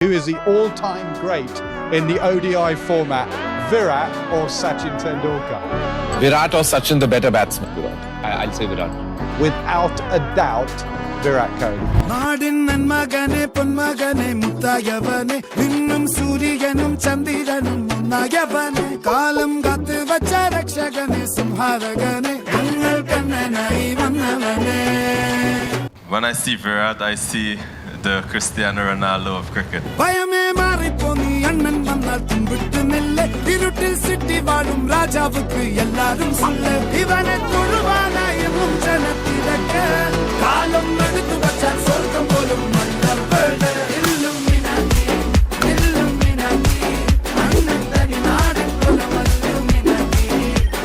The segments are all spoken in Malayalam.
Who is the all-time great in the ODI format, Virat or Sachin Tendulkar? Virat or Sachin, the better batsman? Virat. I'll say Virat. Without a doubt, Virat Kohli. നാടിൻ നന്മകനെ പൊന്മകനെ മുത്തായവനെ നിന്നും സൂര്യനും ചന്ദ്രനും ഒന്നായവനെ കാലം കാത്ത് വച്ച രക്ഷകനെ സംഹാരകനെ ഞങ്ങൾ കണ്ണനായി വന്നവനെ. When I see Virat, I see the Cristiano Ronaldo of cricket. ഭയമേ മാറിപ്പോ നീ അണ്ണൻ വന്നാൽ തുമ്പിട്ടുന്നില്ല ഇരുട്ടിൽ സിറ്റി വാഴും രാജാവുക്ക് എല്ലാരും சொல்ல ഇവനെ തൊഴുവാനായും ജനത്തിരക്ക് കാലം എടുത്തു വച്ചാൽ സ്വർഗം പോലും മണ്ണപ്പേട് ഇല്ലുമിനാറ്റി ഇല്ലുമിനാറ്റി അണ്ണൻ തനി നാടിൻ കുലമല്ലുമിനാറ്റി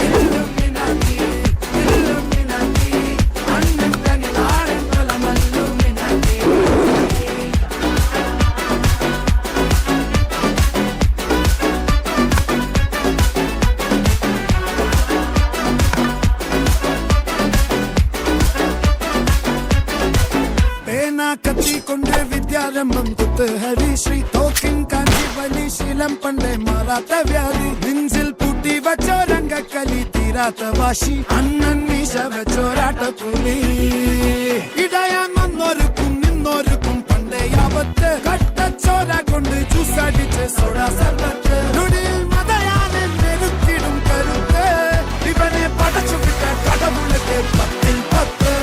ഇല്ലുമിനാറ്റി ഇല്ലുമിനാറ്റി അണ്ണൻ തനി നാടിൻ കുലമല്ലുമിനാറ്റി. കത്തിക്കൊണ്ട് വിദ്യാരംഭം കുത്തുഹരി ശ്രീ തോക്കിൻ കാഞ്ചി വലി ശീലം പണ്ടേ മാറാത്ത വ്യാധി നെഞ്ചിൽ പൂട്ടി വച്ചോരംഗക്കലി തീരാത്ത വാശി അണ്ണൻ മീശ വെച്ചോരാട്ട പുലി ഇടയാങ്ങൊന്നൊരുക്കും നിന്നൊരുക്കും പണ്ടേ ആപത്ത് കട്ടച്ചോര കൊണ്ട് ചൂസടിച്ച് സോഡാ സർബത്ത് നൊടിയിൽ മതയാനെ നെരുക്കിടും കരുത്ത് ഇവനെ പടച്ചു വിട്ട കടവുളക്ക് പത്തിൽ പത്ത്.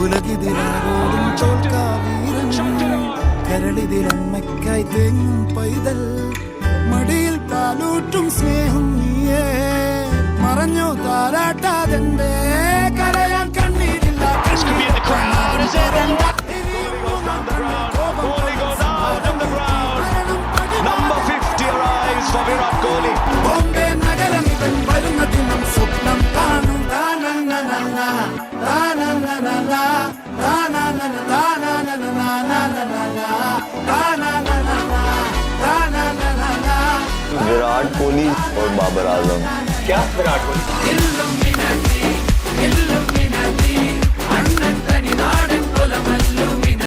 ഉലകിതിരാരോടും തോൽക്കാവീരൻ കരളിതിരമ്മയ്ക്കായി തേങ്ങും പൈതൽ മടിയിൽ പാലൂട്ടും സ്നേഹം നീയേ മറഞ്ഞോ താരാട്ടാതെന്റെ കരയാൻ കണ്ണീരില്ല. ബോംബെ നഗരം ഇവൻ വരുന്ന ദിനം സ്വപ്നം കാണും विराट कोहली और बाबर आजम. क्या विराट कोहली?